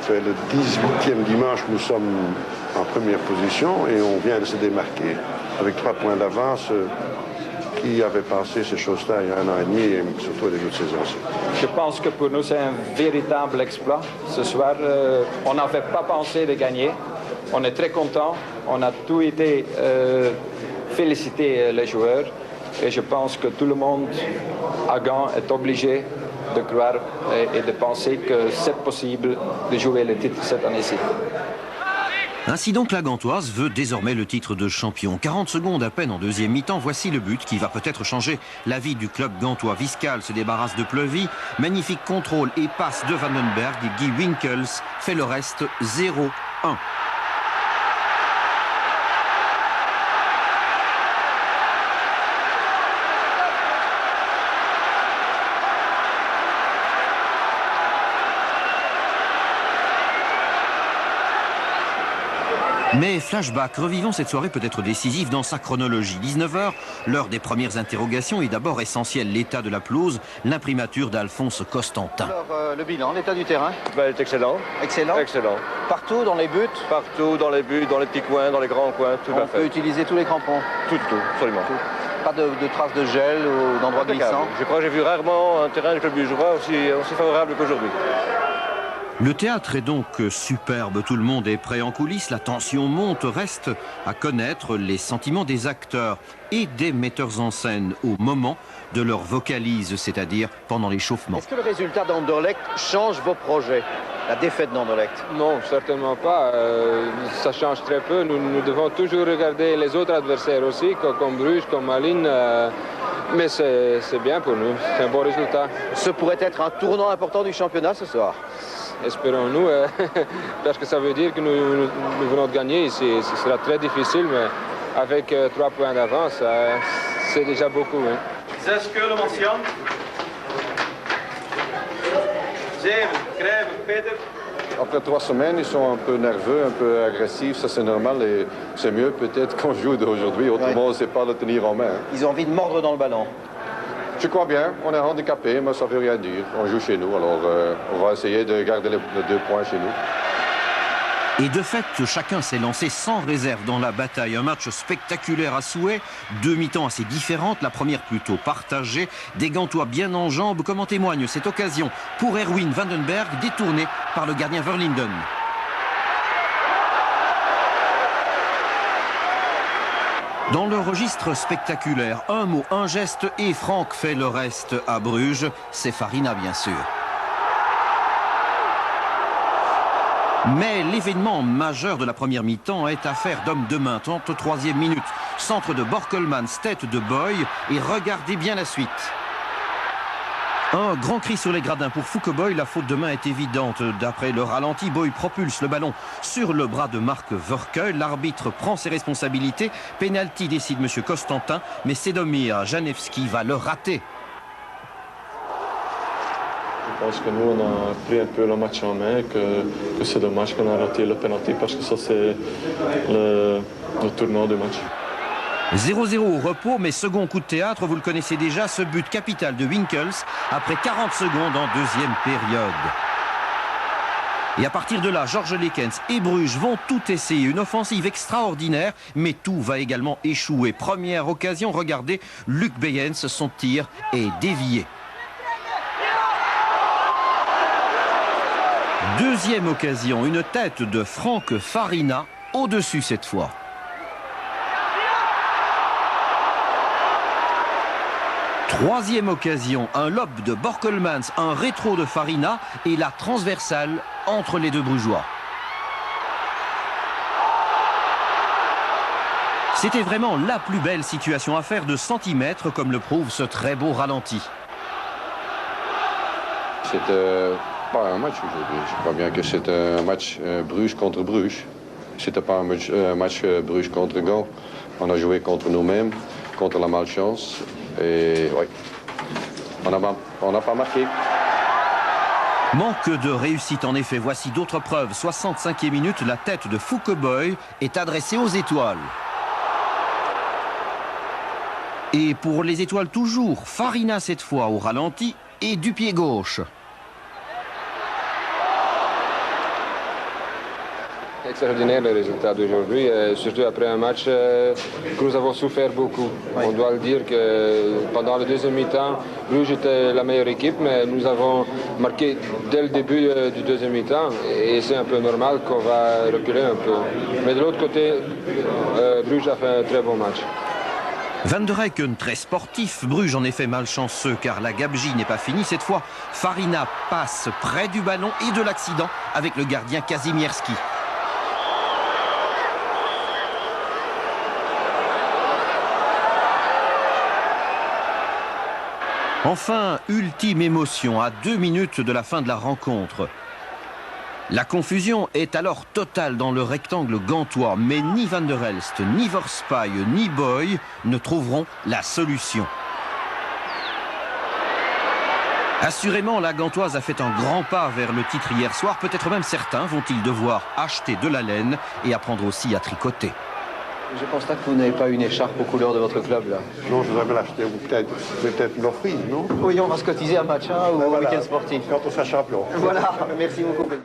fait le 18e dimanche, nous sommes en première position et on vient de se démarquer avec 3 points d'avance. Qui avait pensé ces choses-là il y a 1 an et demi et surtout au début de saison aussi. Je pense que pour nous c'est un véritable exploit. Ce soir, on n'avait pas pensé de gagner. On est très contents. On a tout été féliciter les joueurs. Et je pense que tout le monde à Gand est obligé de croire et de penser que c'est possible de jouer le titre cette année-ci. Ainsi donc la Gantoise veut désormais le titre de champion. 40 secondes à peine en deuxième mi-temps, voici le but qui va peut-être changer la vie du club gantois. Viscal se débarrasse de Plevy, magnifique contrôle et passe de Vandenberg. Guy Winkels fait le reste 0-1. Mais flashback, revivons cette soirée peut-être décisive dans sa chronologie. 19h, l'heure des premières interrogations est d'abord essentielle. L'état de la pelouse, l'imprimature d'Alphonse Costantin. Alors, le bilan, l'état du terrain est excellent. Excellent. Excellent. Partout dans les buts. Partout dans les buts, dans les petits coins, dans les grands coins, tout à fait. On peut utiliser tous les crampons. Tout, absolument. Tout. Pas de traces de gel ou d'endroits glissants. Je crois que j'ai vu rarement un terrain de club bugeois aussi favorable qu'aujourd'hui. Le théâtre est donc superbe, tout le monde est prêt en coulisses, la tension monte, reste à connaître les sentiments des acteurs et des metteurs en scène au moment de leur vocalise, c'est-à-dire pendant l'échauffement. Est-ce que le résultat d'Anderlecht change vos projets, la défaite d'Anderlecht? Non, certainement pas. Ça change très peu. Nous devons toujours regarder les autres adversaires aussi, comme Bruges, comme Malines. Mais c'est bien pour nous, c'est un bon résultat. Ce pourrait être un tournant important du championnat ce soir. Espérons-nous, parce que ça veut dire que nous venons de gagner ici. Ce sera très difficile, mais avec 3 points d'avance, c'est déjà beaucoup. Hein. 6 keulmotion. 7, Krijven, Peter. Après 3 semaines, ils sont un peu nerveux, un peu agressifs, ça c'est normal et c'est mieux peut-être qu'on joue d'aujourd'hui, autrement on ne sait pas le tenir en main. Ils ont envie de mordre dans le ballon. Je crois bien, on est handicapé, mais ça ne veut rien dire. On joue chez nous, alors on va essayer de garder les 2 points chez nous. Et de fait, chacun s'est lancé sans réserve dans la bataille. Un match spectaculaire à souhait, 2 mi-temps assez différentes, la première plutôt partagée. Des Gantois bien en jambes, comme en témoigne cette occasion pour Erwin Vandenberg, détournée par le gardien Verlinden. Dans le registre spectaculaire, un mot, un geste et Franck fait le reste à Bruges. C'est Farina bien sûr. Mais l'événement majeur de la première mi-temps est affaire d'homme de main. 33e minute, centre de Borkelmans, tête de Boy et regardez bien la suite. Un grand cri sur les gradins pour Fouqueboy, la faute de main est évidente. D'après le ralenti, Boy propulse le ballon sur le bras de Marc Verkeuil. L'arbitre prend ses responsabilités. Penalty décide M. Costantin, mais Sedomir Janevski va le rater. Je pense que nous, on a pris un peu le match en main, que c'est dommage qu'on a raté le penalty parce que ça, c'est le tournant du match. 0-0 au repos, mais second coup de théâtre, vous le connaissez déjà, ce but capital de Winkels après 40 secondes en deuxième période. Et à partir de là, Georges Lekens et Bruges vont tout essayer. Une offensive extraordinaire, mais tout va également échouer. Première occasion, regardez, Luc Beyens, son tir est dévié. Deuxième occasion, une tête de Franck Farina, au-dessus cette fois. Troisième occasion, un lob de Borkelmans, un rétro de Farina et la transversale entre les 2 Brugeois. C'était vraiment la plus belle situation à faire de centimètres, comme le prouve ce très beau ralenti. C'était pas un match aujourd'hui. Je crois bien que c'était un match Bruges contre Bruges. C'était pas un match Bruges contre Gand. On a joué contre nous-mêmes, contre la malchance. Et oui, on n'a pas marqué. Manque de réussite en effet. Voici d'autres preuves. 65e minute, la tête de Fouqueboy est adressée aux étoiles. Et pour les étoiles toujours, Farina cette fois au ralenti et du pied gauche. Extraordinaire le résultat d'aujourd'hui, surtout après un match que nous avons souffert beaucoup. Oui. On doit le dire que pendant le deuxième mi-temps, Bruges était la meilleure équipe, mais nous avons marqué dès le début du deuxième mi-temps et c'est un peu normal qu'on va reculer un peu. Mais de l'autre côté, Bruges a fait un très bon match. Van der Eycken, très sportif. Bruges en effet malchanceux car la gabegie n'est pas finie. Cette fois, Farina passe près du ballon et de l'accident avec le gardien Kazimierski. Enfin, ultime émotion à 2 minutes de la fin de la rencontre. La confusion est alors totale dans le rectangle gantois, mais ni Van der Elst, ni Vorspy, ni Boy ne trouveront la solution. Assurément, la Gantoise a fait un grand pas vers le titre hier soir. Peut-être même certains vont-ils devoir acheter de la laine et apprendre aussi à tricoter. Je constate que vous n'avez pas une écharpe aux couleurs de votre club là. Non, je voudrais l'acheter, ou peut-être l'offrir, non? Oui, on va se cotiser à match ou au week-end sportif. Quand on fait champion. Voilà, merci beaucoup.